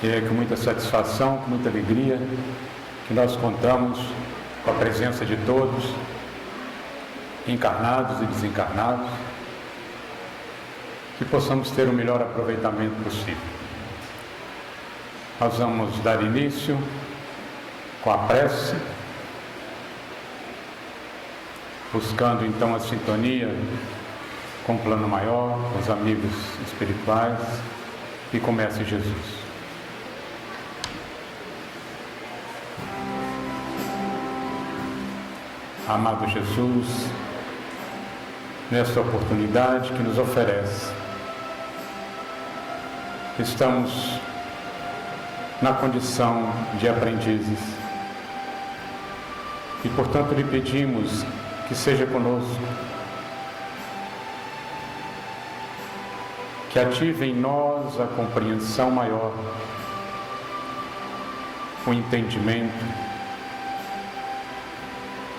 E é com muita satisfação, com muita alegria, que nós contamos com a presença de todos, encarnados e desencarnados, que possamos ter o melhor aproveitamento possível. Nós vamos dar início com a prece, buscando então a sintonia com o plano maior, com os amigos espirituais, e comece Jesus. Amado Jesus, nesta oportunidade que nos oferece, estamos na condição de aprendizes e, portanto, lhe pedimos que seja conosco, que ative em nós a compreensão maior, o entendimento,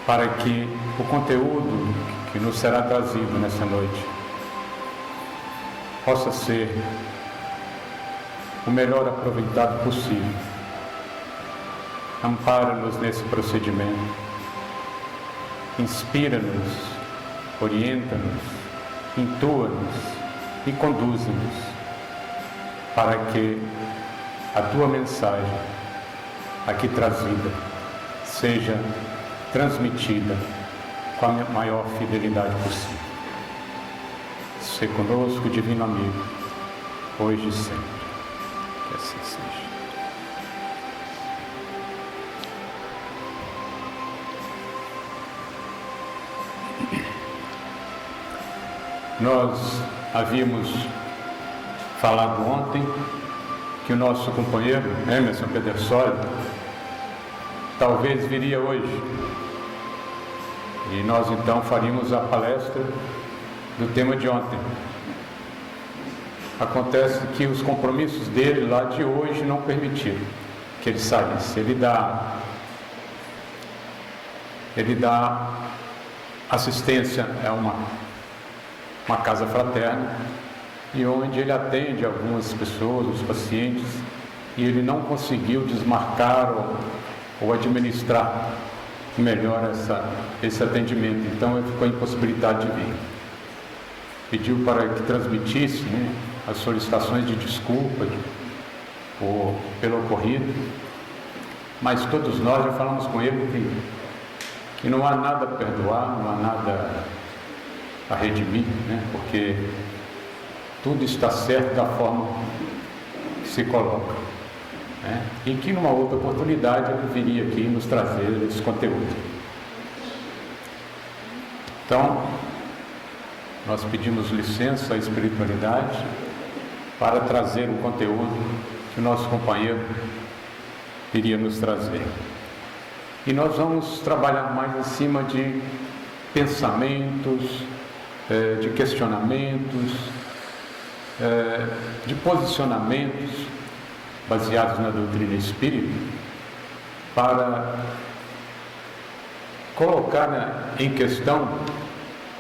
para que o conteúdo que nos será trazido nessa noite possa ser o melhor aproveitado possível. Ampara-nos nesse procedimento, inspira-nos, orienta-nos, intua-nos e conduza-nos para que a tua mensagem aqui trazida seja transmitida com a maior fidelidade possível. Se conosco, divino amigo, hoje e sempre. Que assim seja. Nós havíamos falado ontem que o nosso companheiro Emerson Pedersoli talvez viria hoje. E nós então faríamos a palestra do tema de ontem. Acontece que os compromissos dele lá de hoje não permitiram que ele saísse. Ele dá assistência a uma casa fraterna, e onde ele atende algumas pessoas, os pacientes, e ele não conseguiu desmarcar ou administrar melhor esse atendimento. Então ele ficou impossibilitado de vir. Pediu para que transmitisse as solicitações de desculpa pelo ocorrido, mas todos nós já falamos com ele que não há nada a perdoar, não há nada a redimir, porque tudo está certo da forma que se coloca. E que numa outra oportunidade ele viria aqui nos trazer esse conteúdo. Então, nós pedimos licença à espiritualidade para trazer o conteúdo que o nosso companheiro iria nos trazer. E nós vamos trabalhar mais em cima de pensamentos, de questionamentos, de posicionamentos baseados na doutrina espírita, para colocar em questão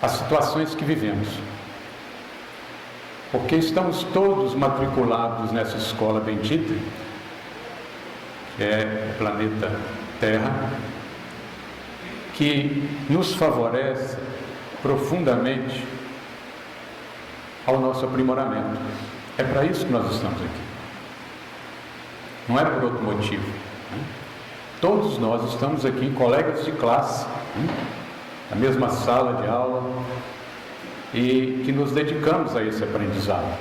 as situações que vivemos. Porque estamos todos matriculados nessa escola bendita, que é o planeta Terra, que nos favorece profundamente ao nosso aprimoramento. É para isso que nós estamos aqui. Não é por outro motivo. Todos nós estamos aqui, colegas de classe, na mesma sala de aula, e que nos dedicamos a esse aprendizado.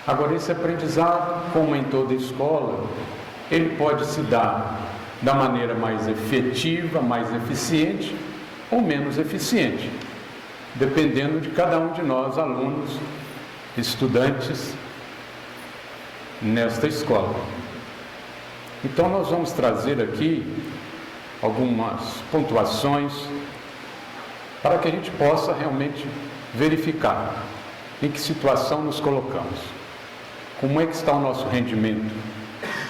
Agora, esse aprendizado, como em toda escola, ele pode se dar da maneira mais efetiva, mais eficiente ou menos eficiente, dependendo de cada um de nós, alunos, estudantes, nesta escola. Então nós vamos trazer aqui algumas pontuações para que a gente possa realmente verificar em que situação nos colocamos, como é que está o nosso rendimento,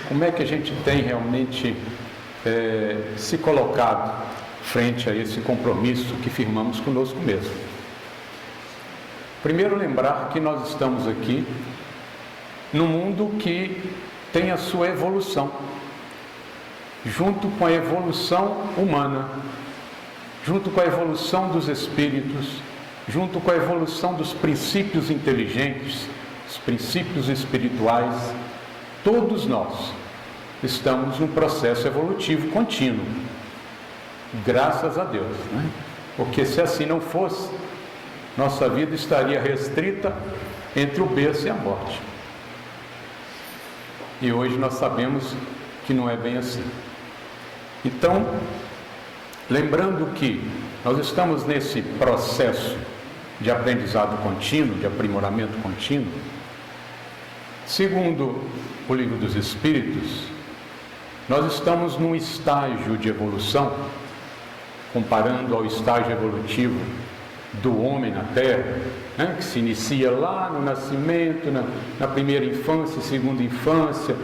como é que a gente tem realmente se colocado frente a esse compromisso que firmamos conosco mesmo. Primeiro, lembrar que nós estamos aqui num mundo que tem a sua evolução, junto com a evolução humana, junto com a evolução dos espíritos, junto com a evolução dos princípios inteligentes, os princípios espirituais. Todos nós estamos num processo evolutivo contínuo, graças a Deus, né? Porque se assim não fosse, nossa vida estaria restrita entre o berço e a morte. E hoje nós sabemos que não é bem assim. Então, lembrando que nós estamos nesse processo de aprendizado contínuo, de aprimoramento contínuo, segundo o Livro dos Espíritos, nós estamos num estágio de evolução, comparando ao estágio evolutivo do homem na Terra, né, que se inicia lá no nascimento, na primeira infância, segunda infância,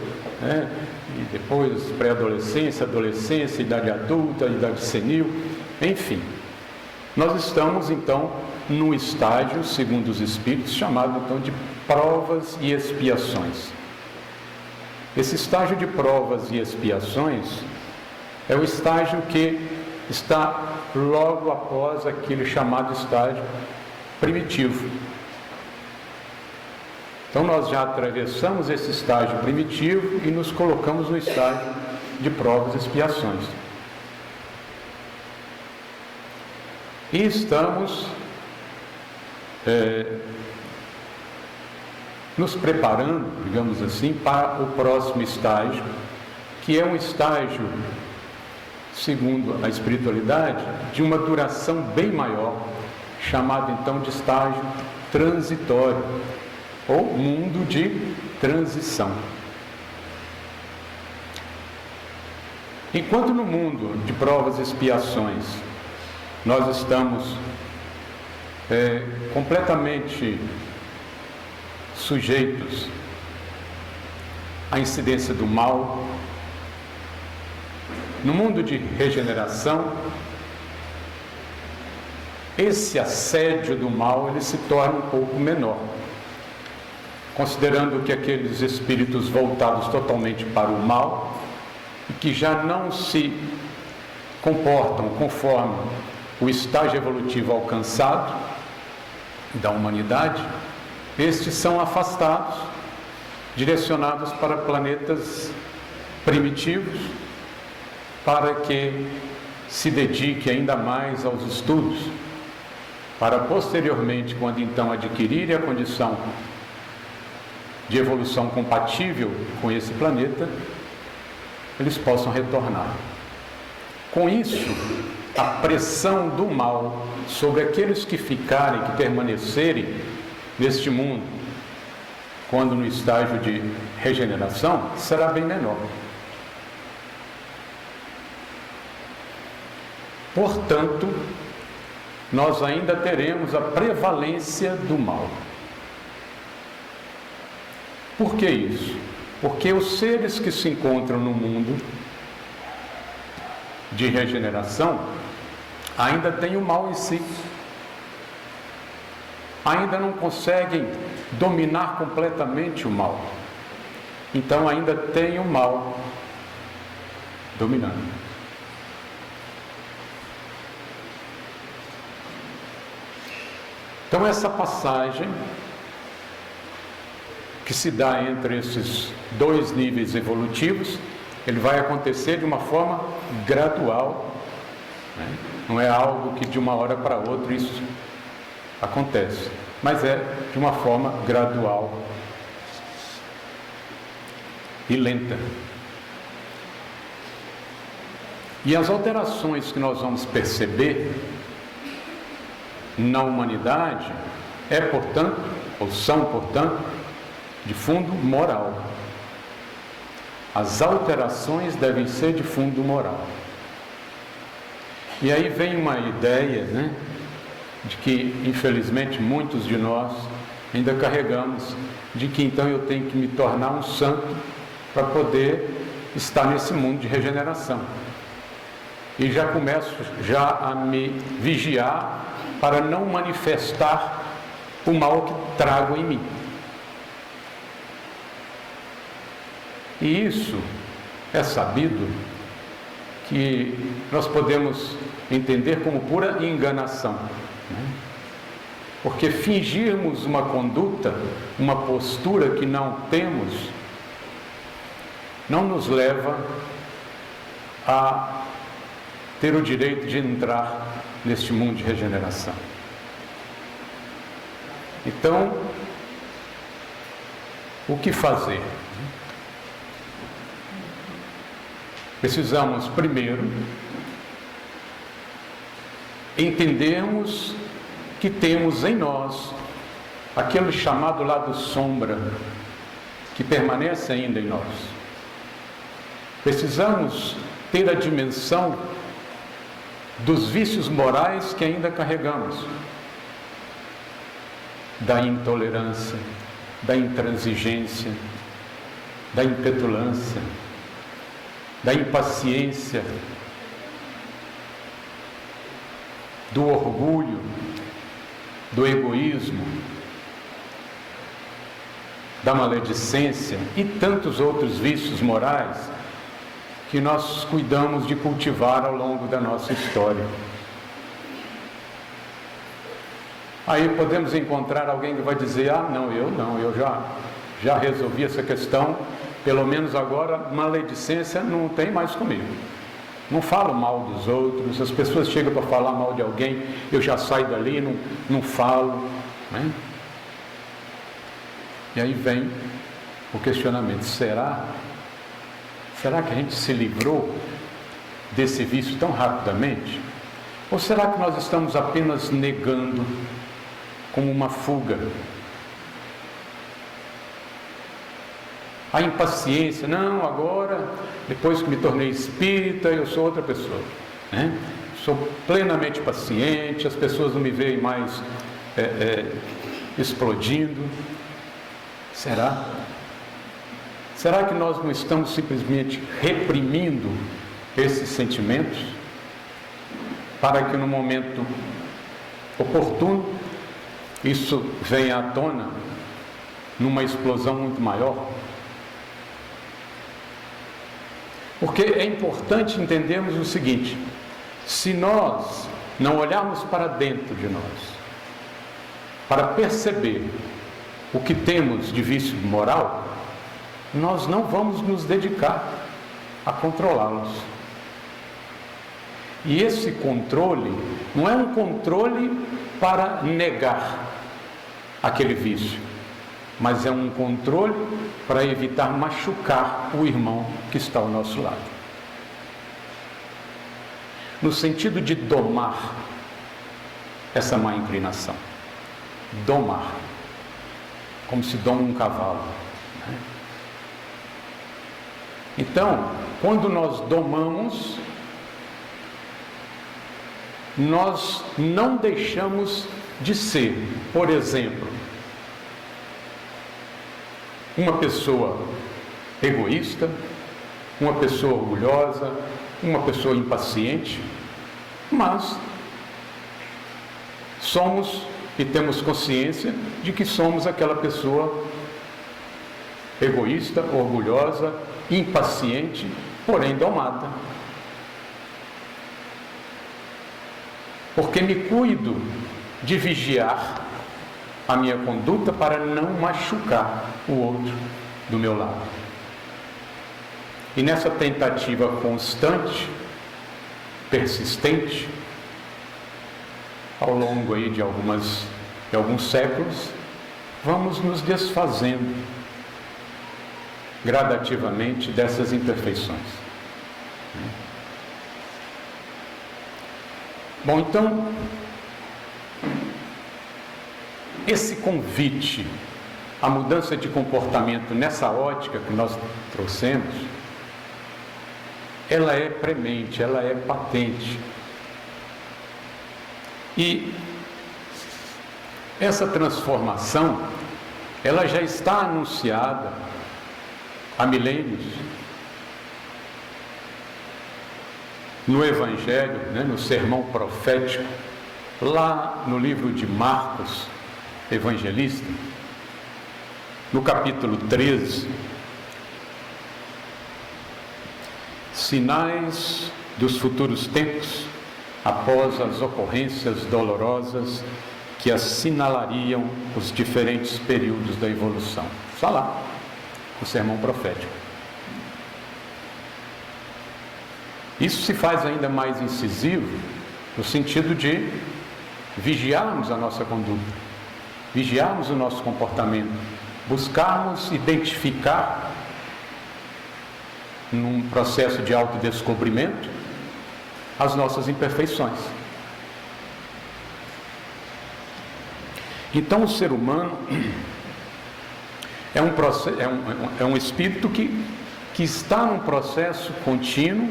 né, e depois pré-adolescência, adolescência, idade adulta, idade senil, enfim. Nós estamos então num estágio, segundo os Espíritos, chamado então de provas e expiações. Esse estágio de provas e expiações é o estágio que está logo após aquele chamado estágio primitivo. Então nós já atravessamos esse estágio primitivo e nos colocamos no estágio de provas e expiações. E estamos nos preparando, digamos assim, para o próximo estágio, que é um estágio, segundo a espiritualidade, de uma duração bem maior, chamado então de estágio transitório, ou mundo de transição. Enquanto no mundo de provas e expiações nós estamos completamente sujeitos à incidência do mal, no mundo de regeneração, esse assédio do mal ele se torna um pouco menor, considerando que aqueles espíritos voltados totalmente para o mal e que já não se comportam conforme o estágio evolutivo alcançado da humanidade, estes são afastados, direcionados para planetas primitivos, para que se dedique ainda mais aos estudos, para posteriormente, quando então adquirirem a condição de evolução compatível com esse planeta, eles possam retornar. Com isso, a pressão do mal sobre aqueles que ficarem, que permanecerem neste mundo, quando no estágio de regeneração, será bem menor. Portanto, nós ainda teremos a prevalência do mal. Por que isso? Porque os seres que se encontram no mundo de regeneração ainda têm o mal em si. Ainda não conseguem dominar completamente o mal. Então ainda tem o mal dominando. Então essa passagem que se dá entre esses dois níveis evolutivos, ele vai acontecer de uma forma gradual, né? Não é algo que de uma hora para outra isso acontece, mas é de uma forma gradual e lenta. E as alterações que nós vamos perceber na humanidade portanto, ou são, portanto, de fundo moral. As alterações devem ser de fundo moral. E aí vem uma ideia, né, de que, infelizmente, muitos de nós ainda carregamos, de que então eu tenho que me tornar um santo para poder estar nesse mundo de regeneração. E já começo a me vigiar para não manifestar o mal que trago em mim. E isso é sabido que nós podemos entender como pura enganação, né? Porque fingirmos uma conduta, uma postura que não temos, não nos leva a ter o direito de entrar neste mundo de regeneração. Então, o que fazer? Precisamos, primeiro, entendermos que temos em nós aquele chamado lado sombra, que permanece ainda em nós. Precisamos ter a dimensão dos vícios morais que ainda carregamos, da intolerância, da intransigência, da impetulância, da impaciência, do orgulho, do egoísmo, da maledicência e tantos outros vícios morais que nós cuidamos de cultivar ao longo da nossa história. Aí podemos encontrar alguém que vai dizer: eu já resolvi essa questão, pelo menos agora maledicência não tem mais comigo. Não falo mal dos outros, as pessoas chegam para falar mal de alguém, eu já saio dali, não falo, né? E aí vem o questionamento: será que a gente se livrou desse vício tão rapidamente? Ou será que nós estamos apenas negando como uma fuga? A impaciência: não, agora, depois que me tornei espírita, eu sou outra pessoa, né? Sou plenamente paciente, as pessoas não me veem mais explodindo. Será? Será que nós não estamos simplesmente reprimindo esses sentimentos para que no momento oportuno isso venha à tona numa explosão muito maior? Porque é importante entendermos o seguinte: se nós não olharmos para dentro de nós, para perceber o que temos de vício moral, nós não vamos nos dedicar a controlá-los. E esse controle não é um controle para negar aquele vício, mas é um controle para evitar machucar o irmão que está ao nosso lado. No sentido de domar essa má inclinação. Domar. Como se doma um cavalo, né? Então, quando nós domamos, nós não deixamos de ser, por exemplo, uma pessoa egoísta, uma pessoa orgulhosa, uma pessoa impaciente, mas somos e temos consciência de que somos aquela pessoa egoísta, orgulhosa, impaciente, porém domada. Porque me cuido de vigiar a minha conduta para não machucar o outro do meu lado. E nessa tentativa constante, persistente, ao longo aí de alguns séculos, vamos nos desfazendo gradativamente dessas imperfeições. Bom, então, esse convite à mudança de comportamento nessa ótica que nós trouxemos, ela é premente, ela é patente. E essa transformação, ela já está anunciada há milênios no Evangelho, no sermão profético, lá no livro de Marcos, evangelista, no capítulo 13, sinais dos futuros tempos após as ocorrências dolorosas que assinalariam os diferentes períodos da evolução. Está lá, o sermão profético. Isso se faz ainda mais incisivo no sentido de vigiarmos a nossa conduta, vigiarmos o nosso comportamento, buscarmos identificar, num processo de autodescobrimento, as nossas imperfeições. Então o ser humano é um espírito que está num processo contínuo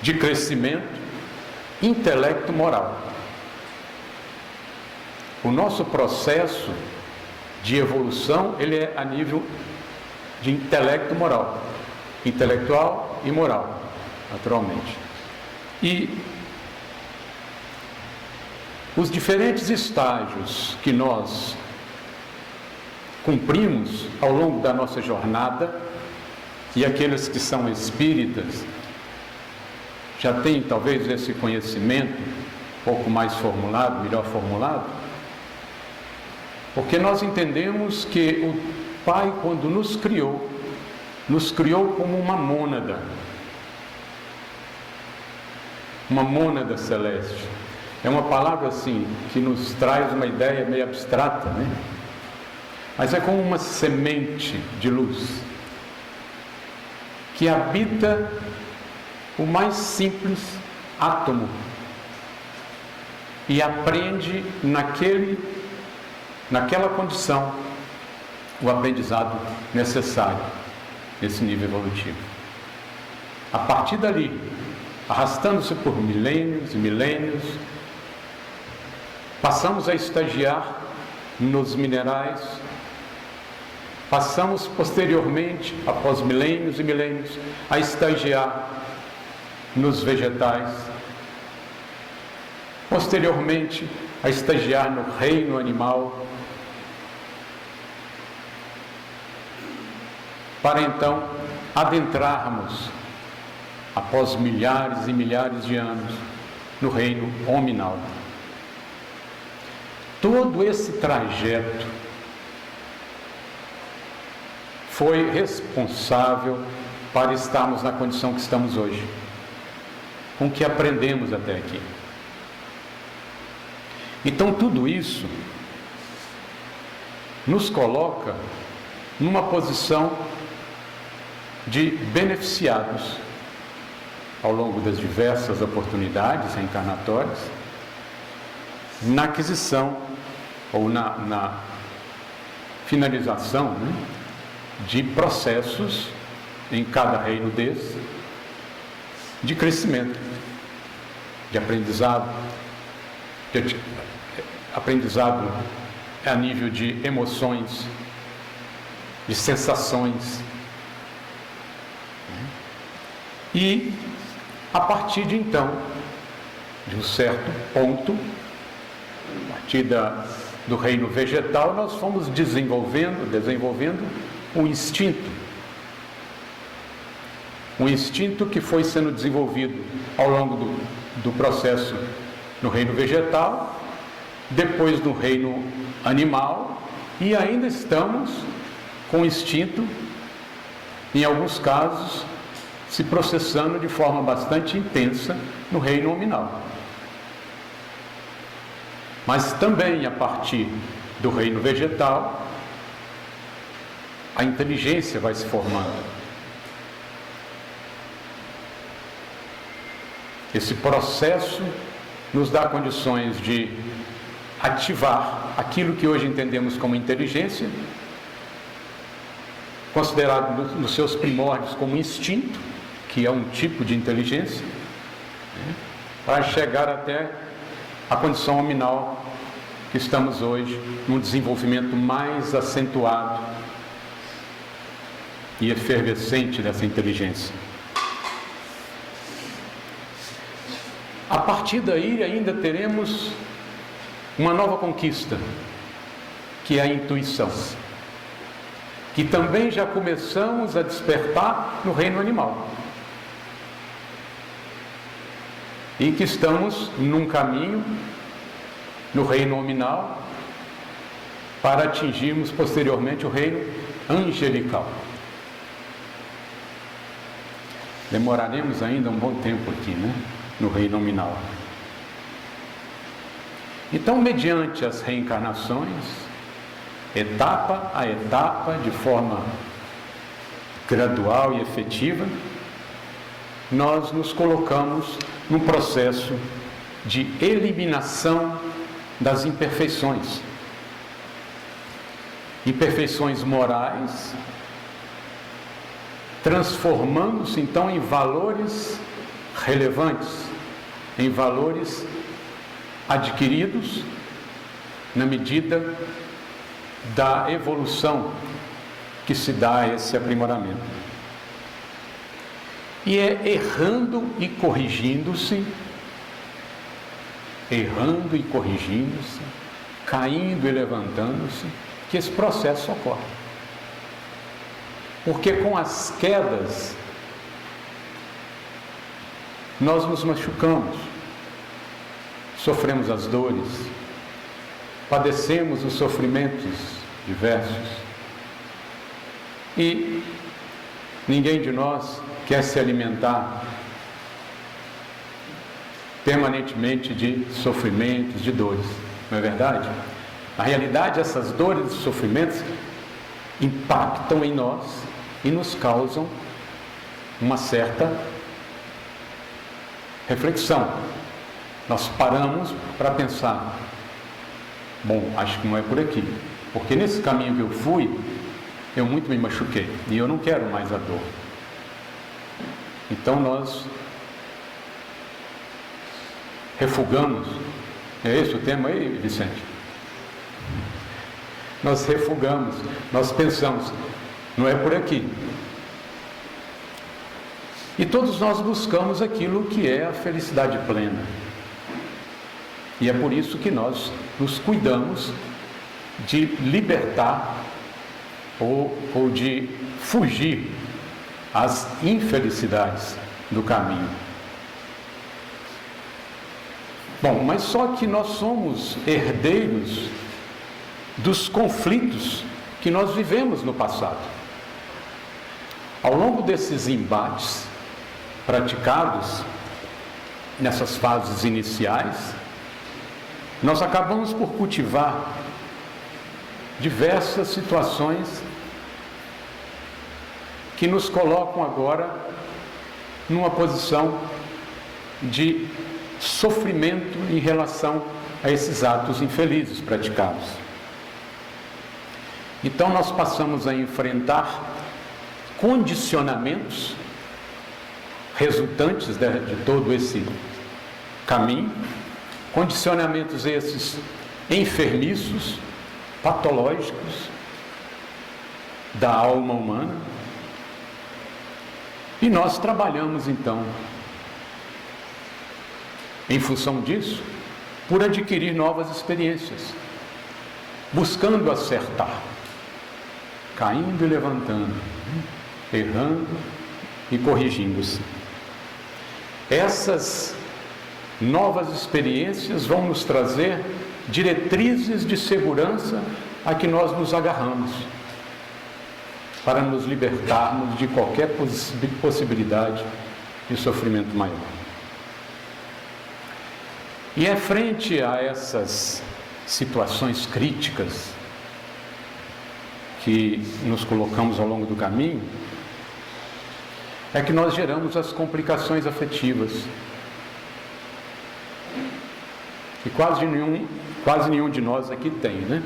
de crescimento intelecto-moral. O nosso processo de evolução, ele é a nível de intelecto-moral, intelectual e moral, naturalmente. E os diferentes estágios que nós cumprimos ao longo da nossa jornada, e aqueles que são espíritas já têm talvez esse conhecimento um pouco mais formulado, melhor formulado, porque nós entendemos que o Pai, quando nos criou como uma mônada celeste. É uma palavra assim, que nos traz uma ideia meio abstrata, né? Mas é como uma semente de luz que habita o mais simples átomo e aprende naquela condição o aprendizado necessário nesse nível evolutivo. A partir dali, arrastando-se por milênios e milênios, passamos a estagiar nos minerais, passamos posteriormente, após milênios e milênios, a estagiar nos vegetais, posteriormente a estagiar no reino animal, para então adentrarmos, após milhares e milhares de anos, no reino hominal. Todo esse trajeto foi responsável para estarmos na condição que estamos hoje, com o que aprendemos até aqui. Então tudo isso nos coloca numa posição de beneficiados ao longo das diversas oportunidades reencarnatórias, na aquisição ou na finalização, né, de processos em cada reino desse, de crescimento, de aprendizado, aprendizado a nível de emoções, de sensações. E a partir de então, de um certo ponto, a partir do reino vegetal, nós fomos desenvolvendo um instinto que foi sendo desenvolvido ao longo do processo no reino vegetal, depois no reino animal, e ainda estamos com o instinto, em alguns casos, se processando de forma bastante intensa no reino hominal. Mas também a partir do reino vegetal, a inteligência vai se formando. Esse processo nos dá condições de ativar aquilo que hoje entendemos como inteligência, considerado nos seus primórdios como instinto, que é um tipo de inteligência, para chegar até a condição hominal que estamos hoje, num desenvolvimento mais acentuado e efervescente dessa inteligência. A partir daí ainda teremos uma nova conquista, que é a intuição. que também já começamos a despertar no reino animal. E que estamos num caminho, no reino nominal, para atingirmos posteriormente o reino angelical. Demoraremos ainda um bom tempo aqui, né? No reino nominal. Então, mediante as reencarnações, etapa a etapa, de forma gradual e efetiva, nós nos colocamos num processo de eliminação das imperfeições. Imperfeições morais, transformando-se então em valores relevantes, em valores adquiridos na medida da evolução que se dá a esse aprimoramento. E é errando e corrigindo-se, caindo e levantando-se, que esse processo ocorre. Porque com as quedas, nós nos machucamos, sofremos as dores, padecemos os sofrimentos diversos. E ninguém de nós quer se alimentar permanentemente de sofrimentos, de dores, não é verdade? Na realidade, essas dores e sofrimentos impactam em nós e nos causam uma certa reflexão. Nós paramos para pensar, bom, acho que não é por aqui, porque nesse caminho que eu fui, eu muito me machuquei e eu não quero mais a dor. Então nós refugamos. É esse o tema aí, Vicente? Nós refugamos, nós pensamos, não é por aqui. E todos nós buscamos aquilo que é a felicidade plena. E é por isso que nós nos cuidamos de libertar ou de fugir às infelicidades do caminho. Bom, mas só que nós somos herdeiros dos conflitos que nós vivemos no passado. Ao longo desses embates praticados nessas fases iniciais, nós acabamos por cultivar diversas situações que nos colocam agora numa posição de sofrimento em relação a esses atos infelizes praticados. Então nós passamos a enfrentar condicionamentos resultantes de todo esse caminho, condicionamentos esses enfermiços, patológicos da alma humana. E nós trabalhamos então, em função disso, por adquirir novas experiências, buscando acertar, caindo e levantando, errando e corrigindo-se. Essas novas experiências vão nos trazer diretrizes de segurança a que nós nos agarramos, para nos libertarmos de qualquer possibilidade de sofrimento maior. E é frente a essas situações críticas que nos colocamos ao longo do caminho, é que nós geramos as complicações afetivas. E quase nenhum de nós aqui tem, né?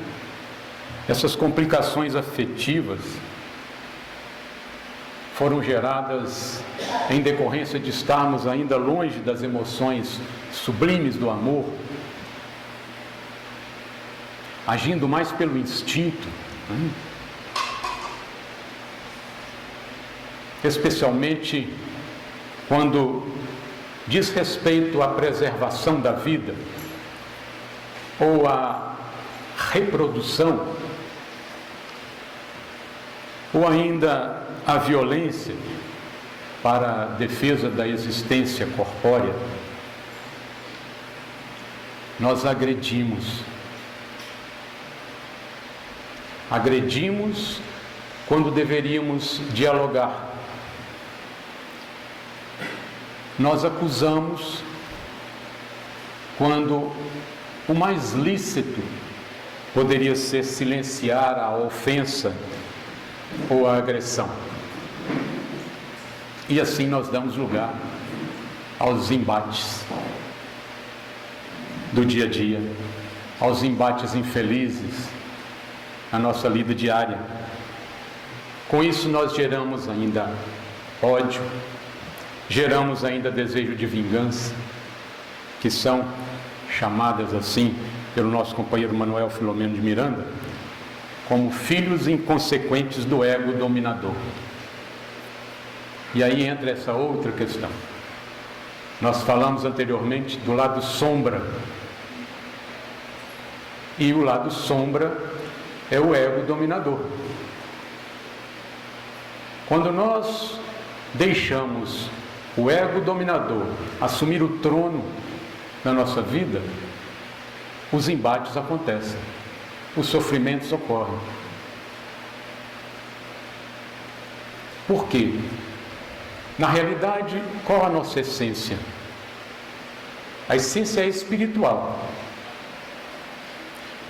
Essas complicações afetivas foram geradas em decorrência de estarmos ainda longe das emoções sublimes do amor, agindo mais pelo instinto, né? Especialmente quando diz respeito à preservação da vida ou à reprodução ou ainda a violência para a defesa da existência corpórea, nós agredimos. Agredimos quando deveríamos dialogar. Nós acusamos quando o mais lícito poderia ser silenciar a ofensa ou a agressão. E assim nós damos lugar aos embates do dia a dia, aos embates infelizes na nossa vida diária. Com isso nós geramos ainda ódio, geramos ainda desejo de vingança, que são chamadas assim pelo nosso companheiro Manuel Filomeno de Miranda, como filhos inconsequentes do ego dominador. E aí entra essa outra questão. Nós falamos anteriormente do lado sombra, e o lado sombra é o ego dominador. Quando nós deixamos o ego dominador assumir o trono na nossa vida, os embates acontecem, os sofrimentos ocorrem. Por quê? Na realidade, qual a nossa essência? A essência é espiritual.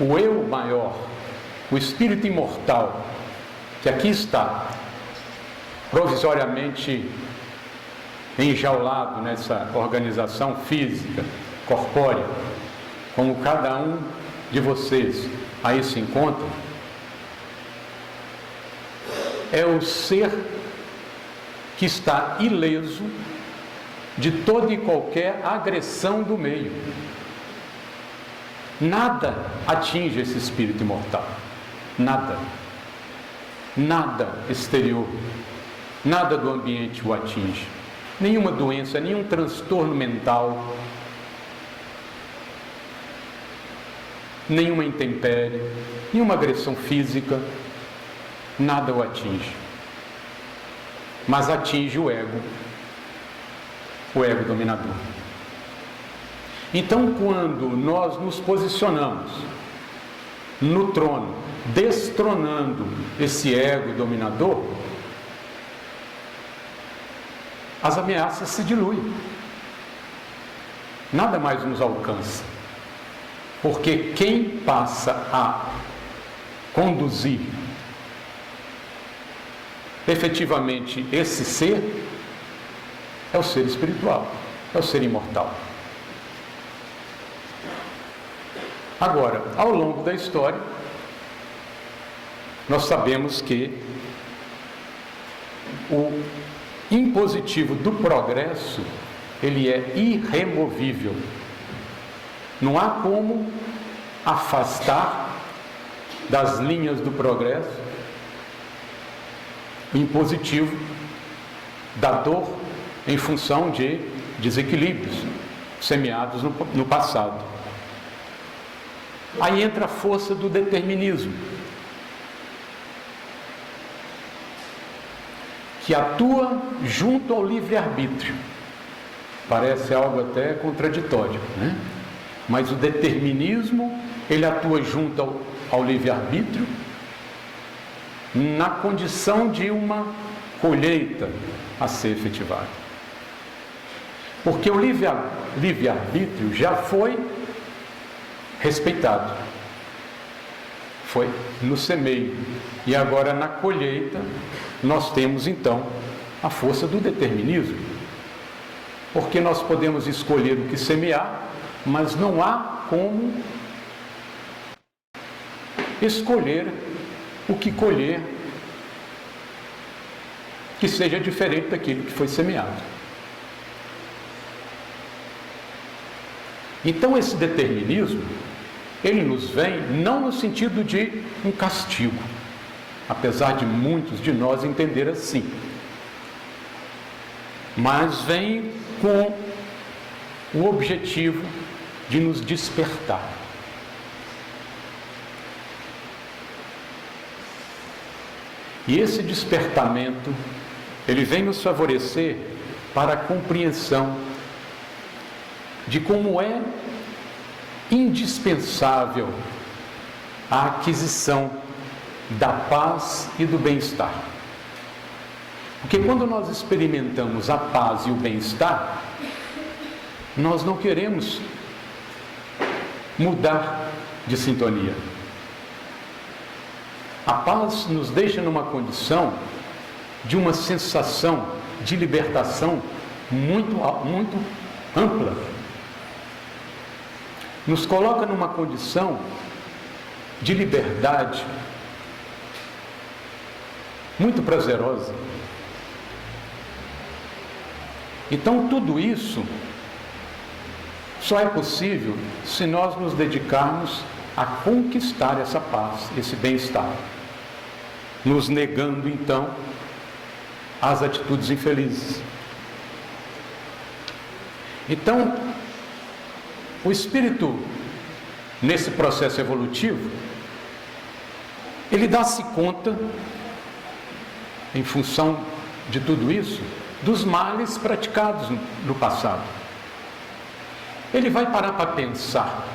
O eu maior, o espírito imortal, que aqui está, provisoriamente enjaulado nessa organização física, corpórea, como cada um de vocês aí se encontra, é o ser que está ileso de toda e qualquer agressão do meio. Nada atinge esse espírito imortal. Nada. Nada exterior. Nada do ambiente o atinge. Nenhuma doença, nenhum transtorno mental, nenhuma intempérie, nenhuma agressão física, nada o atinge. Mas atinge o ego dominador. Então, quando nós nos posicionamos no trono, destronando esse ego dominador, as ameaças se diluem. Nada mais nos alcança. Porque quem passa a conduzir efetivamente esse ser é o ser espiritual, é o ser imortal. Agora, ao longo da história, nós sabemos que o impositivo do progresso, ele é irremovível. Não há como afastar das linhas do progresso o impositivo da dor em função de desequilíbrios semeados no passado. Aí entra a força do determinismo, que atua junto ao livre-arbítrio. Parece algo até contraditório, né? Mas o determinismo, ele atua junto ao livre-arbítrio na condição de uma colheita a ser efetivada. Porque o livre-arbítrio já foi respeitado, foi no semeio, e agora na colheita nós temos então a força do determinismo, porque nós podemos escolher o que semear, mas não há como escolher o que colher que seja diferente daquilo que foi semeado. Então esse determinismo, ele nos vem não no sentido de um castigo, apesar de muitos de nós entender assim, mas vem com o objetivo de nos despertar. E esse despertamento, ele vem nos favorecer para a compreensão de como é indispensável a aquisição da paz e do bem-estar. Porque quando nós experimentamos a paz e o bem-estar, nós não queremos mudar de sintonia. A paz nos deixa numa condição de uma sensação de libertação muito ampla. Nos coloca numa condição de liberdade muito prazerosa. Então, tudo isso só é possível se nós nos dedicarmos a conquistar essa paz, esse bem-estar, nos negando, então, às atitudes infelizes. Então, o espírito, nesse processo evolutivo, ele dá-se conta, em função de tudo isso, dos males praticados no passado. Ele vai parar para pensar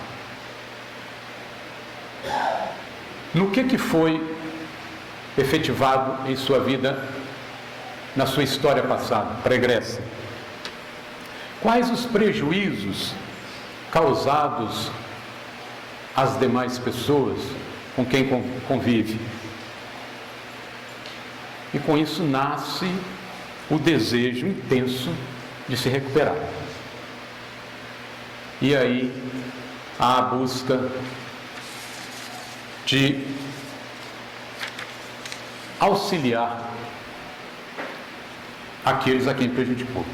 no que foi efetivado em sua vida, na sua história passada, pregressa. Quais os prejuízos causados às demais pessoas com quem convive. E com isso nasce o desejo intenso de se recuperar. E aí há a busca de auxiliar aqueles a quem prejudicou.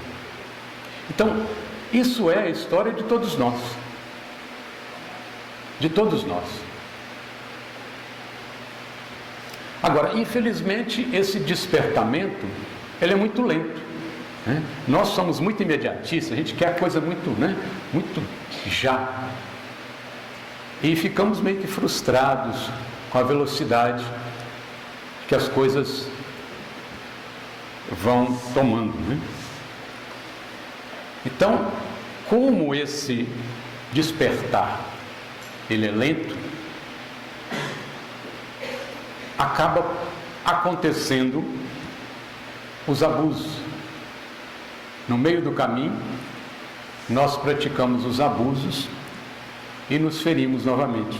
Então, isso é a história de todos nós. De todos nós. Agora, infelizmente, esse despertamento, ele é muito lento. Né? Nós somos muito imediatistas, a gente quer a coisa muito, muito já. E ficamos meio que frustrados com a velocidade que as coisas vão tomando. Né? Então, como esse despertar, ele é lento, acaba acontecendo os abusos. No meio do caminho, nós praticamos os abusos e nos ferimos novamente.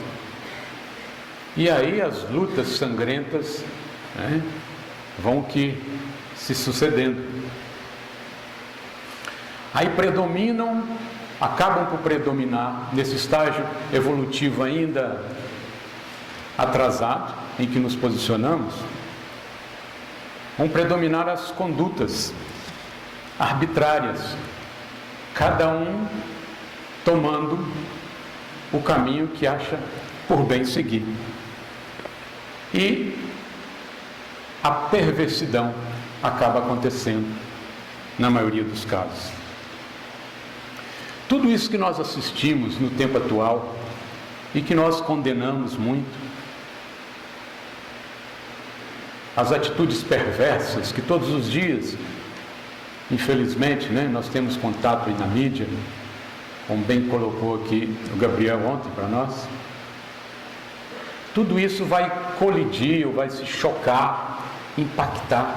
E aí as lutas sangrentas, né, vão que se sucedendo. Aí predominam, acabam por predominar nesse estágio evolutivo ainda atrasado, em que nos posicionamos, vão predominar as condutas arbitrárias, cada um tomando o caminho que acha por bem seguir. E a perversidão acaba acontecendo na maioria dos casos. Tudo isso que nós assistimos no tempo atual e que nós condenamos muito, as atitudes perversas que todos os dias, infelizmente, nós temos contato aí na mídia, como bem colocou aqui o Gabriel ontem para nós, tudo isso vai colidir ou vai se chocar, impactar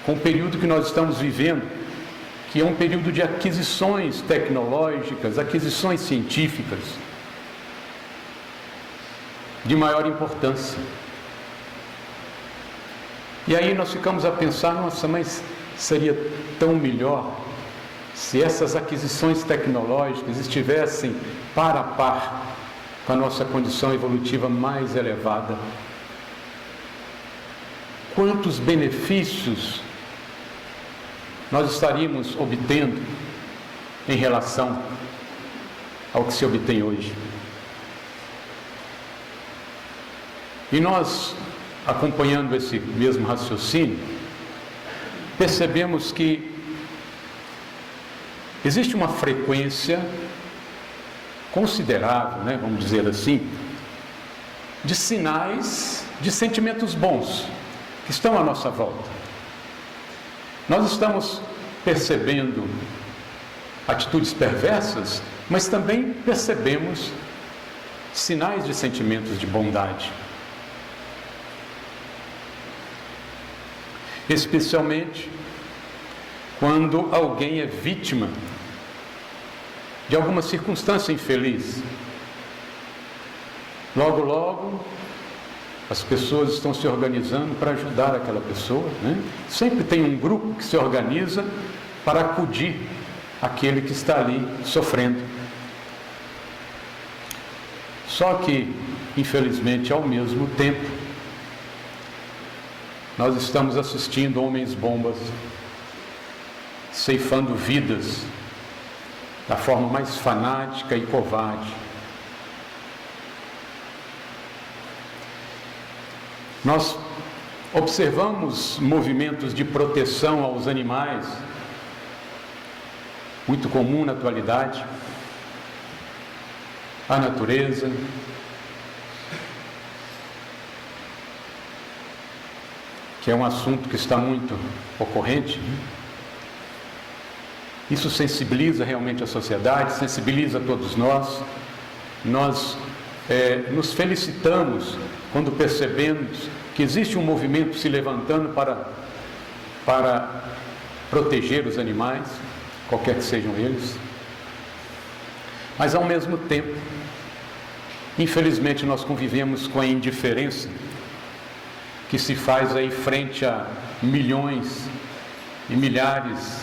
com o período que nós estamos vivendo, que é um período de aquisições tecnológicas, aquisições científicas de maior importância. E aí nós ficamos a pensar, nossa, mas seria tão melhor se essas aquisições tecnológicas estivessem par a par com a nossa condição evolutiva mais elevada. Quantos benefícios nós estaríamos obtendo em relação ao que se obtém hoje? E nós, acompanhando esse mesmo raciocínio, percebemos que existe uma frequência considerável, vamos dizer assim, de sinais de sentimentos bons que estão à nossa volta. Nós estamos percebendo atitudes perversas, mas também percebemos sinais de sentimentos de bondade. Especialmente quando alguém é vítima de alguma circunstância infeliz. Logo, logo, as pessoas estão se organizando para ajudar aquela pessoa, né? Sempre tem um grupo que se organiza para acudir aquele que está ali sofrendo. Só que, infelizmente, ao mesmo tempo, nós estamos assistindo homens-bombas ceifando vidas da forma mais fanática e covarde. Nós observamos movimentos de proteção aos animais, muito comum na atualidade, a natureza, que é um assunto que está muito ocorrente. Isso sensibiliza realmente a sociedade, sensibiliza todos nós. Nós nos felicitamos quando percebemos que existe um movimento se levantando para proteger os animais, qualquer que sejam eles. Mas, ao mesmo tempo, infelizmente, nós convivemos com a indiferença que se faz aí frente a milhões e milhares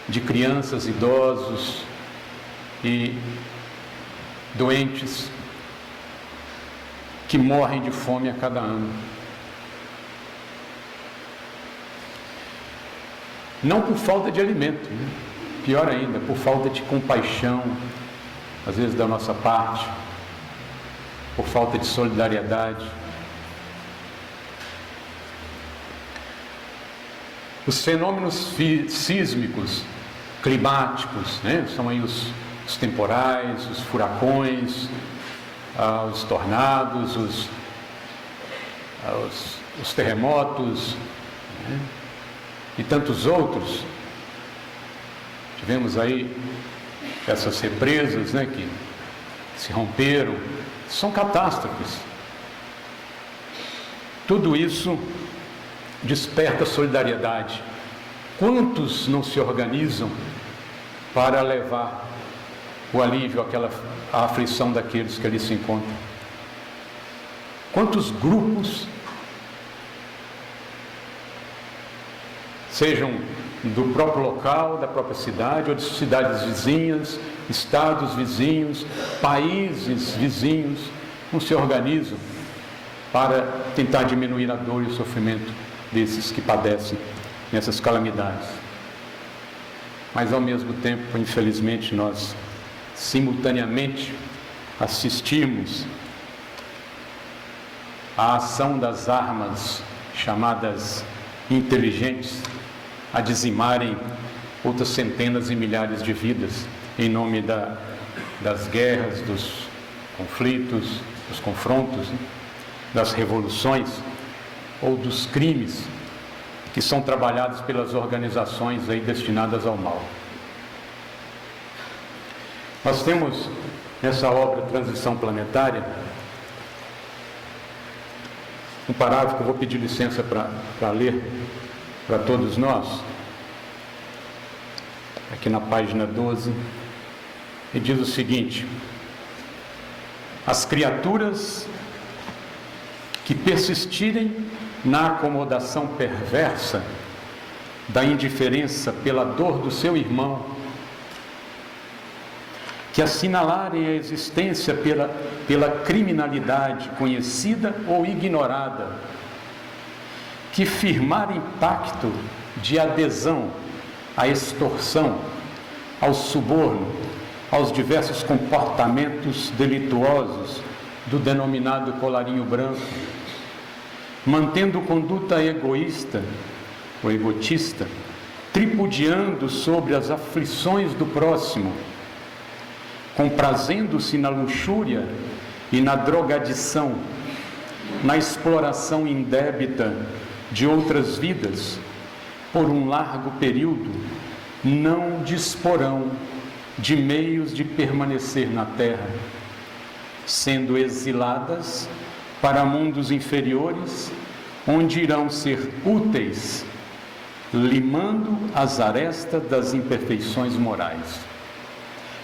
de crianças, idosos e doentes que morrem de fome a cada ano. Não por falta de alimento, né? Pior ainda, por falta de compaixão, às vezes da nossa parte, por falta de solidariedade. Os fenômenos sísmicos, climáticos, né? São aí os temporais, os furacões, os tornados, os terremotos, né? E tantos outros. Tivemos aí essas represas, né, que se romperam. São catástrofes. Tudo isso desperta solidariedade. Quantos não se organizam para levar o alívio à aflição daqueles que ali se encontram? Quantos grupos, sejam do próprio local, da própria cidade, ou de cidades vizinhas, estados vizinhos, países vizinhos, não se organizam para tentar diminuir a dor e o sofrimento desses que padecem nessas calamidades. Mas, ao mesmo tempo, infelizmente, nós simultaneamente assistimos à ação das armas chamadas inteligentes a dizimarem outras centenas e milhares de vidas em nome das guerras, dos conflitos, dos confrontos, das revoluções ou dos crimes que são trabalhados pelas organizações aí destinadas ao mal. Nós temos nessa obra Transição Planetária um parágrafo que eu vou pedir licença para ler para todos nós, aqui na página 12, e diz o seguinte: as criaturas que persistirem na acomodação perversa da indiferença pela dor do seu irmão, que assinalarem a existência pela criminalidade conhecida ou ignorada, que firmarem pacto de adesão à extorsão, ao suborno, aos diversos comportamentos delituosos do denominado colarinho branco, mantendo conduta egoísta ou egotista, tripudiando sobre as aflições do próximo, comprazendo-se na luxúria e na drogadição, na exploração indébita de outras vidas, por um largo período, não disporão de meios de permanecer na terra, sendo exiladas para mundos inferiores, onde irão ser úteis, limando as arestas das imperfeições morais,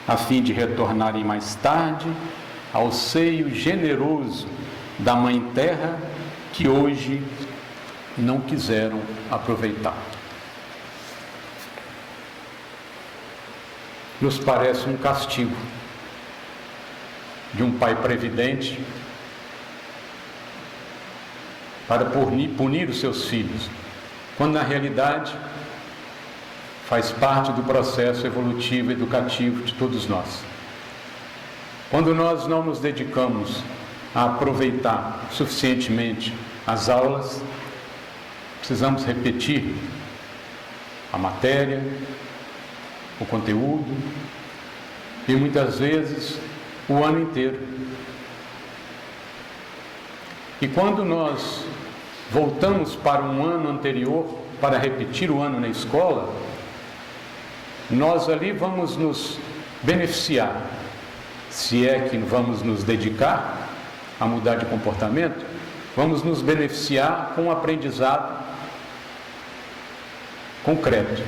a fim de retornarem mais tarde ao seio generoso da Mãe Terra, que hoje não quiseram aproveitar. Nos parece um castigo de um pai previdente para punir os seus filhos, quando na realidade faz parte do processo evolutivo e educativo de todos nós. Quando nós não nos dedicamos a aproveitar suficientemente as aulas, precisamos repetir a matéria, o conteúdo, e muitas vezes o ano inteiro. E quando nós voltamos para um ano anterior para repetir o ano na escola, nós ali vamos nos beneficiar, se é que vamos nos dedicar a mudar de comportamento, vamos nos beneficiar com um aprendizado concreto.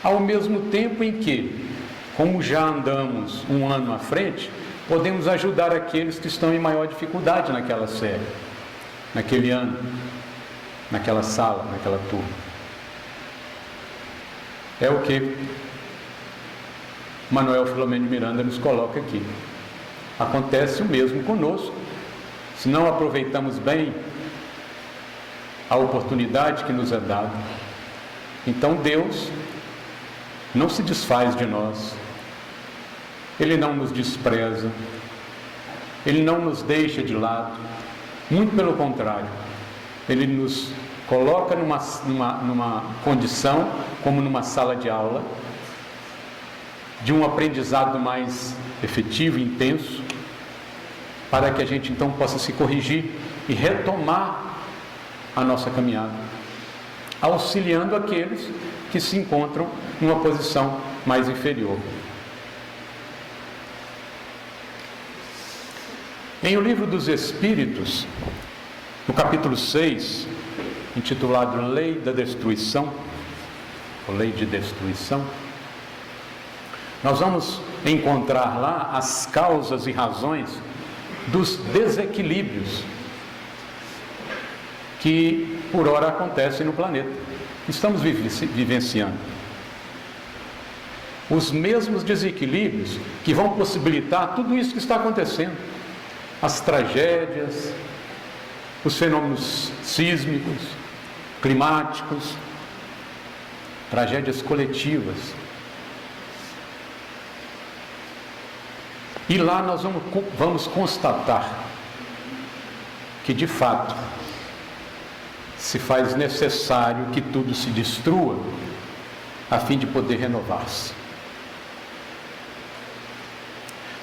Ao mesmo tempo em que, como já andamos um ano à frente, podemos ajudar aqueles que estão em maior dificuldade naquela série, naquele ano, naquela sala, naquela turma. É o que Manuel Filomeno de Miranda nos coloca aqui. Acontece o mesmo conosco. Se não aproveitamos bem a oportunidade que nos é dada, então Deus não se desfaz de nós, Ele não nos despreza, Ele não nos deixa de lado, muito pelo contrário, Ele nos coloca numa condição, como numa sala de aula, de um aprendizado mais efetivo e intenso, para que a gente então possa se corrigir e retomar a nossa caminhada, auxiliando aqueles que se encontram numa posição mais inferior. Em O Livro dos Espíritos, no capítulo 6, intitulado Lei da Destruição, ou Lei de Destruição, nós vamos encontrar lá as causas e razões dos desequilíbrios que por ora acontecem no planeta. Estamos vivenciando os mesmos desequilíbrios que vão possibilitar tudo isso que está acontecendo. As tragédias, os fenômenos sísmicos, climáticos, tragédias coletivas. E lá nós vamos constatar que, de fato, se faz necessário que tudo se destrua a fim de poder renovar-se.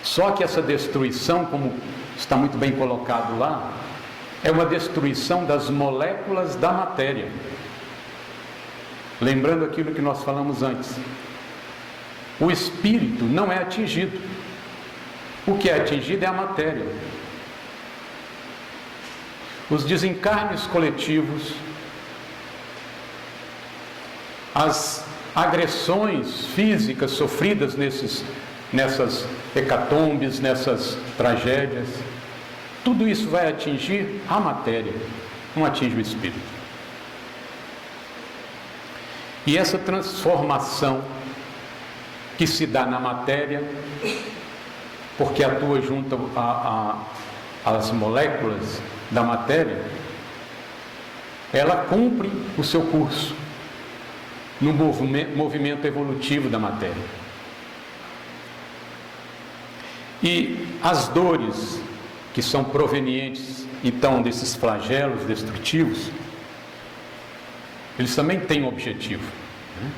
Só que essa destruição, como está muito bem colocado lá, é uma destruição das moléculas da matéria. Lembrando aquilo que nós falamos antes, o espírito não é atingido. O que é atingido é a matéria. Os desencarnes coletivos, as agressões físicas sofridas nessas hecatombes, nessas tragédias, tudo isso vai atingir a matéria, não atinge o espírito. E essa transformação que se dá na matéria, porque atua junto às moléculas da matéria, ela cumpre o seu curso no movimento evolutivo da matéria. E as dores que são provenientes, então, desses flagelos destrutivos, eles também têm um objetivo, né?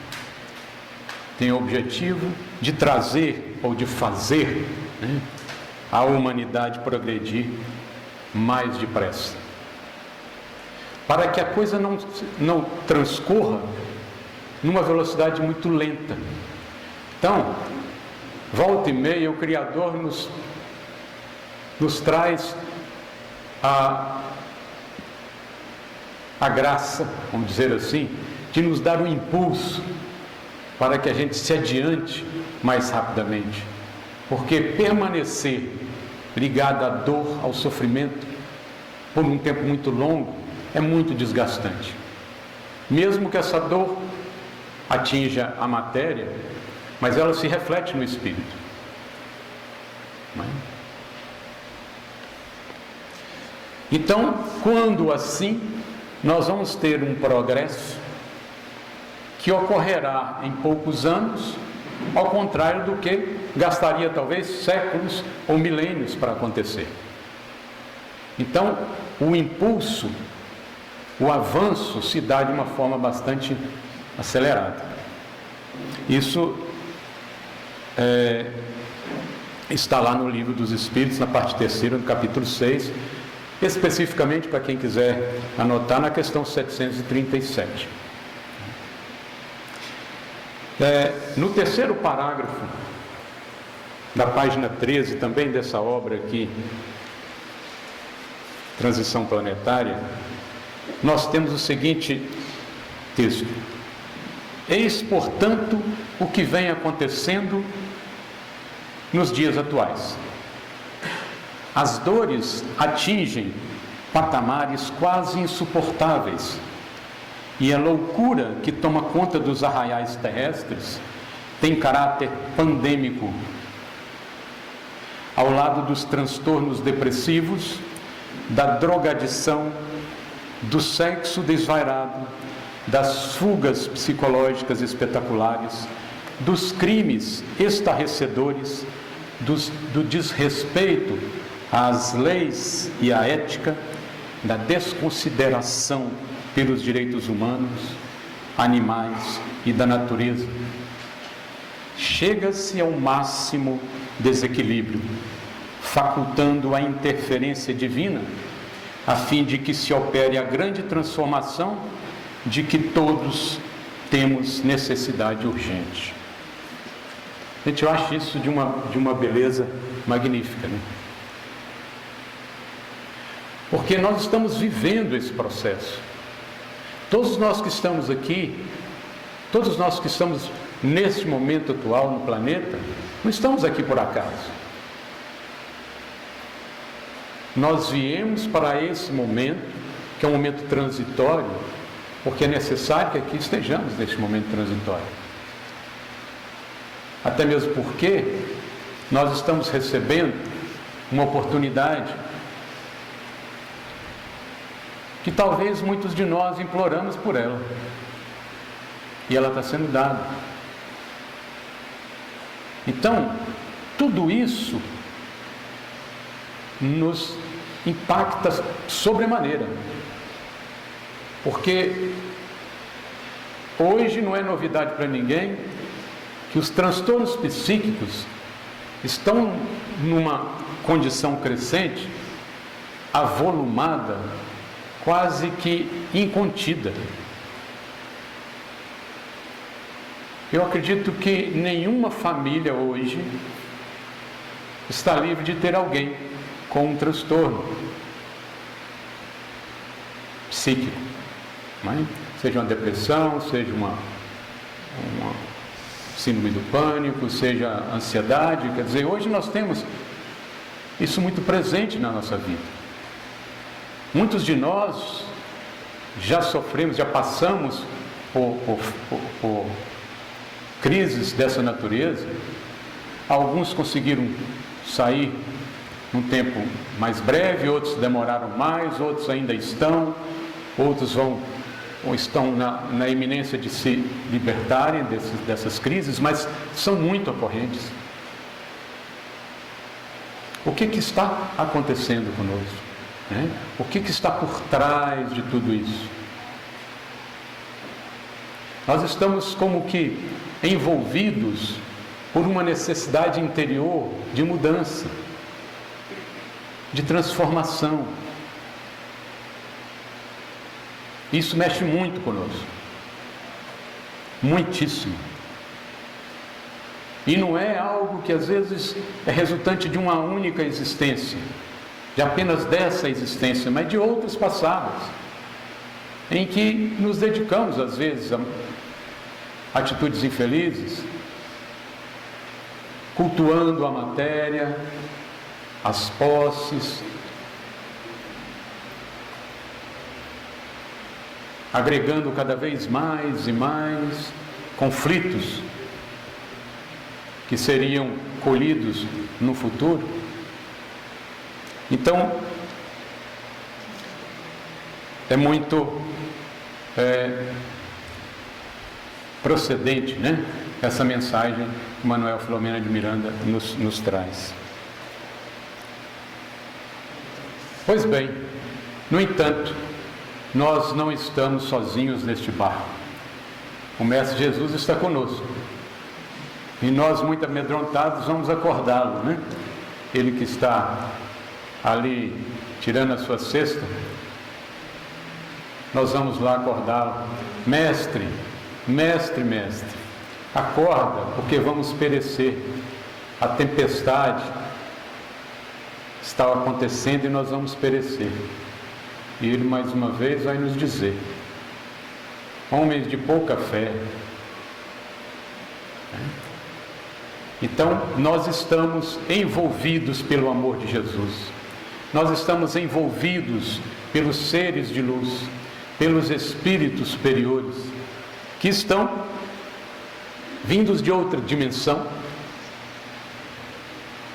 Tem o objetivo de trazer ou de fazer, né, a humanidade progredir mais depressa. para que a coisa não transcorra numa velocidade muito lenta. Então, volta e meia, o Criador nos traz a graça, vamos dizer assim, de nos dar um impulso para que a gente se adiante mais rapidamente. Porque permanecer ligado à dor, ao sofrimento, por um tempo muito longo, é muito desgastante. Mesmo que essa dor atinja a matéria, mas ela se reflete no espírito. Não é? Então, quando assim, nós vamos ter um progresso que ocorrerá em poucos anos, ao contrário do que gastaria talvez séculos ou milênios para acontecer. Então, o impulso, o avanço se dá de uma forma bastante acelerada. Isso está lá no Livro dos Espíritos, na parte 3ª, no capítulo 6, especificamente para quem quiser anotar, na questão 737. No 3º parágrafo da página 13, também dessa obra aqui, Transição Planetária, nós temos o seguinte texto: eis, portanto, o que vem acontecendo nos dias atuais. As dores atingem patamares quase insuportáveis, e a loucura que toma conta dos arraiais terrestres tem caráter pandêmico. Ao lado dos transtornos depressivos, da drogadição, do sexo desvairado, das fugas psicológicas espetaculares, dos crimes estarrecedores, do desrespeito às leis e à ética, da desconsideração pelos direitos humanos, animais e da natureza. Chega-se ao máximo desequilíbrio, facultando a interferência divina, a fim de que se opere a grande transformação de que todos temos necessidade urgente. Gente, eu acho isso de uma beleza magnífica, né? Porque nós estamos vivendo esse processo. Todos nós que estamos aqui, todos nós que estamos nesse momento atual no planeta, não estamos aqui por acaso. Nós viemos para esse momento, que é um momento transitório, porque é necessário que aqui estejamos neste momento transitório. Até mesmo porque nós estamos recebendo uma oportunidade que talvez muitos de nós imploramos por ela, e ela está sendo dada. Então, tudo isso nos impacta sobremaneira, porque hoje não é novidade para ninguém que os transtornos psíquicos estão numa condição crescente, avolumada, quase que incontida. Eu acredito que nenhuma família hoje está livre de ter alguém com um transtorno psíquico, né? Seja uma depressão, seja uma síndrome do pânico, seja ansiedade. Quer dizer, hoje nós temos isso muito presente na nossa vida. Muitos de nós já sofremos, já passamos por crises dessa natureza. Alguns conseguiram sair num tempo mais breve, outros demoraram mais, outros ainda estão, outros estão na iminência de se libertarem dessas crises, mas são muito ocorrentes. O que está acontecendo conosco? Né? O que está por trás de tudo isso? Nós estamos como que envolvidos por uma necessidade interior de mudança, de transformação. Isso mexe muito conosco, muitíssimo. E não é algo que às vezes é resultante de uma única existência, de apenas dessa existência, mas de outras passadas, em que nos dedicamos às vezes a atitudes infelizes, cultuando a matéria, as posses, agregando cada vez mais e mais conflitos que seriam colhidos no futuro. Então, é muito procedente, né? Essa mensagem que Manuel Filomena de Miranda nos traz. Pois bem, no entanto, nós não estamos sozinhos neste barco. O Mestre Jesus está conosco. E nós, muito amedrontados, vamos acordá-lo, né? Ele que está ali tirando a sua cesta, nós vamos lá acordá-lo. Mestre, mestre, mestre, acorda, porque vamos perecer. A tempestade está acontecendo e nós vamos perecer. E ele mais uma vez vai nos dizer: homens de pouca fé. Então, nós estamos envolvidos pelo amor de Jesus. Nós estamos envolvidos pelos seres de luz, pelos espíritos superiores, que estão vindos de outra dimensão.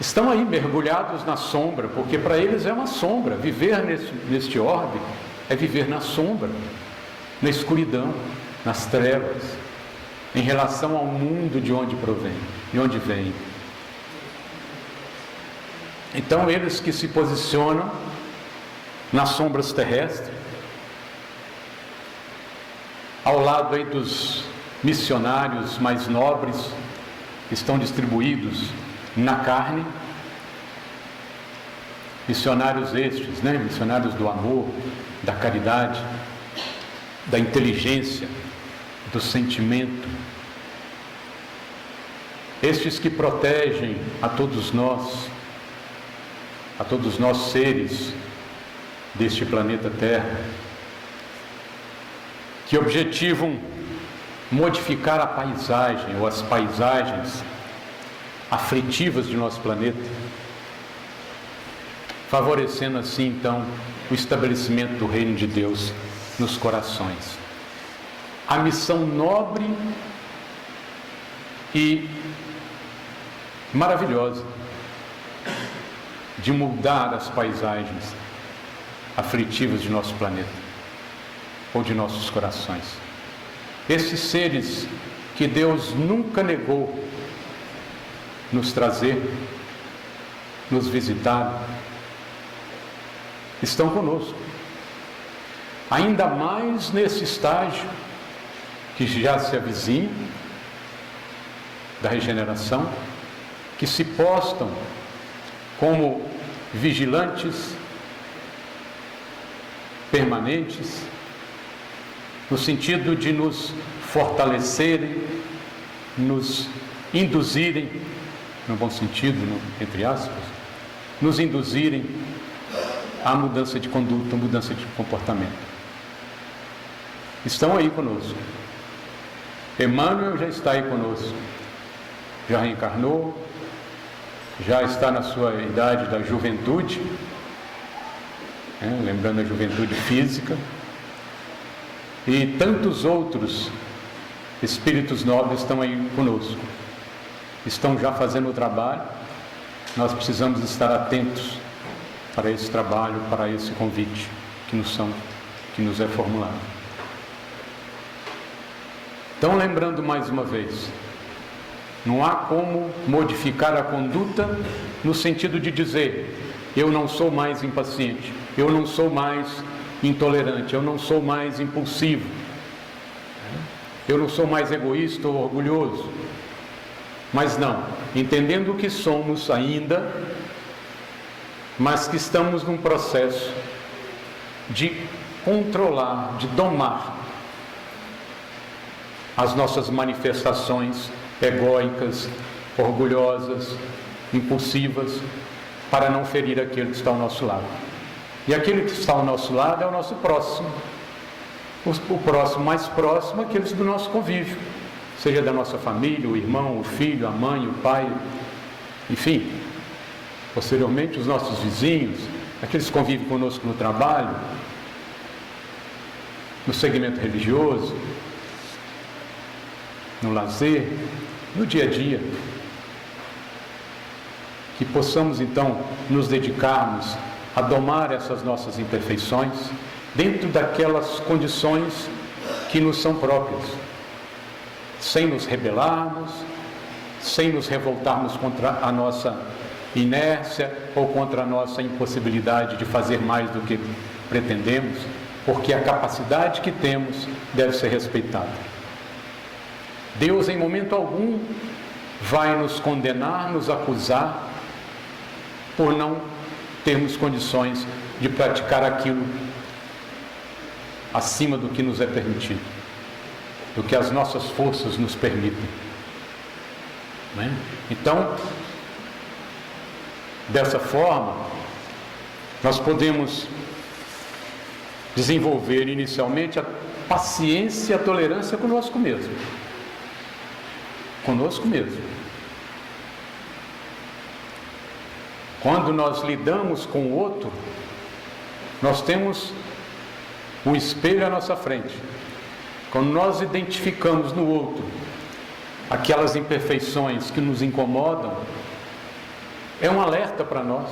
Estão aí mergulhados na sombra, porque para eles é uma sombra. Viver neste orbe é viver na sombra, na escuridão, nas trevas, em relação ao mundo de onde provém, de onde vem. Então, eles que se posicionam nas sombras terrestres, ao lado aí dos missionários mais nobres, que estão distribuídos na carne, missionários estes, né? Missionários do amor, da caridade, da inteligência, do sentimento, estes que protegem a todos nós seres deste planeta Terra, que objetivam modificar a paisagem ou as paisagens aflitivas de nosso planeta, favorecendo assim então o estabelecimento do reino de Deus nos corações. A missão nobre e maravilhosa de mudar as paisagens aflitivas de nosso planeta ou de nossos corações. Esses seres que Deus nunca negou nos trazer, nos visitar, estão conosco, ainda mais nesse estágio que já se avizinha da regeneração, que se postam como vigilantes permanentes, no sentido de nos fortalecerem, nos induzirem, no bom sentido, entre aspas, nos induzirem à mudança de conduta, mudança de comportamento. Estão aí conosco. Emmanuel já está aí conosco, já reencarnou, já está na sua idade da juventude, lembrando a juventude física, e tantos outros espíritos nobres estão aí conosco, estão já fazendo o trabalho. Nós precisamos estar atentos para esse trabalho, para esse convite que nos é formulado. Então, lembrando mais uma vez, não há como modificar a conduta no sentido de dizer: eu não sou mais impaciente, eu não sou mais intolerante, eu não sou mais impulsivo, eu não sou mais egoísta ou orgulhoso. Mas não, entendendo que somos ainda, mas que estamos num processo de controlar, de domar as nossas manifestações egóicas, orgulhosas, impulsivas, para não ferir aquele que está ao nosso lado. E aquele que está ao nosso lado é o nosso próximo. O próximo mais próximo é aqueles do nosso convívio, seja da nossa família, o irmão, o filho, a mãe, o pai, enfim, posteriormente os nossos vizinhos, aqueles que convivem conosco no trabalho, no segmento religioso, no lazer, no dia a dia. Que possamos então nos dedicarmos a domar essas nossas imperfeições dentro daquelas condições que nos são próprias, sem nos rebelarmos, sem nos revoltarmos contra a nossa inércia ou contra a nossa impossibilidade de fazer mais do que pretendemos, porque a capacidade que temos deve ser respeitada. Deus, em momento algum, vai nos condenar, nos acusar por não termos condições de praticar aquilo acima do que nos é permitido, do que as nossas forças nos permitem, né? Então, dessa forma, nós podemos desenvolver inicialmente a paciência e a tolerância conosco mesmo. Conosco mesmo. Quando nós lidamos com o outro, nós temos um espelho à nossa frente. Quando nós identificamos no outro aquelas imperfeições que nos incomodam, é um alerta para nós.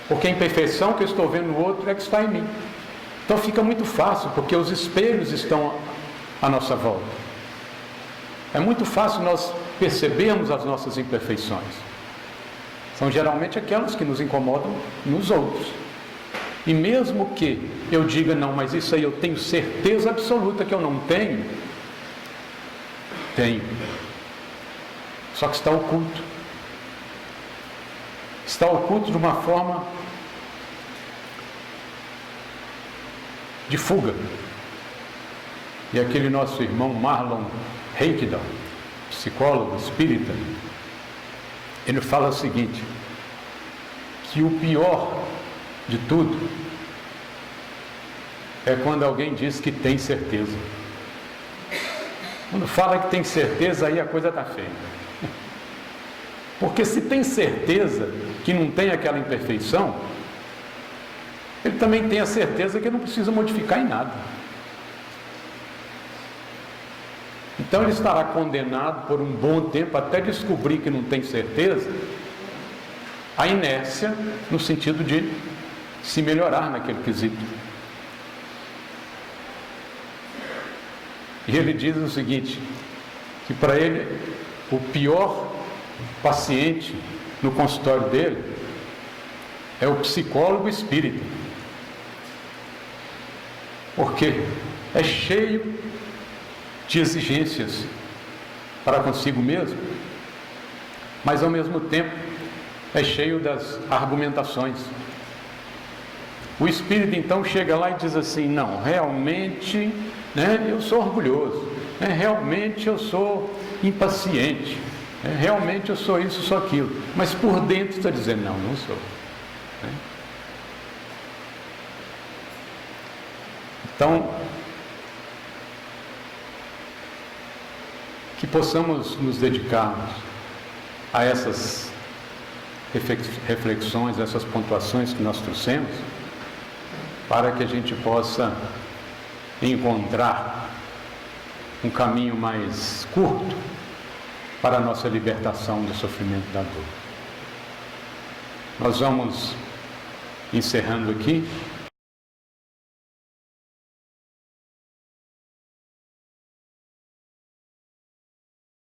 Porque a imperfeição que eu estou vendo no outro é que está em mim. Então fica muito fácil, porque os espelhos estão à nossa volta. É muito fácil nós percebermos as nossas imperfeições. São geralmente aquelas que nos incomodam nos outros. E mesmo que eu diga, não, mas isso aí eu tenho certeza absoluta que eu não tenho, tenho. Só que está oculto. Está oculto de uma forma de fuga. E aquele nosso irmão Marlon Heikdal, psicólogo espírita, ele fala o seguinte, que o pior de tudo é quando alguém diz que tem certeza. Quando fala que tem certeza, aí a coisa está feia. Porque se tem certeza que não tem aquela imperfeição, ele também tem a certeza que não precisa modificar em nada. Então ele estará condenado por um bom tempo até descobrir que não tem certeza, a inércia no sentido de se melhorar naquele quesito. E ele diz o seguinte, que para ele o pior paciente no consultório dele é o psicólogo espírita. Porque é cheio de exigências para consigo mesmo, mas ao mesmo tempo é cheio das argumentações. O espírito então chega lá e diz assim, não, realmente, né, eu sou orgulhoso, né, realmente eu sou impaciente, né, realmente eu sou isso, sou aquilo, mas por dentro está dizendo, não, não sou, né? Então, que possamos nos dedicarmos a essas reflexões, essas pontuações que nós trouxemos, para que a gente possa encontrar um caminho mais curto para a nossa libertação do sofrimento da dor. Nós vamos encerrando aqui.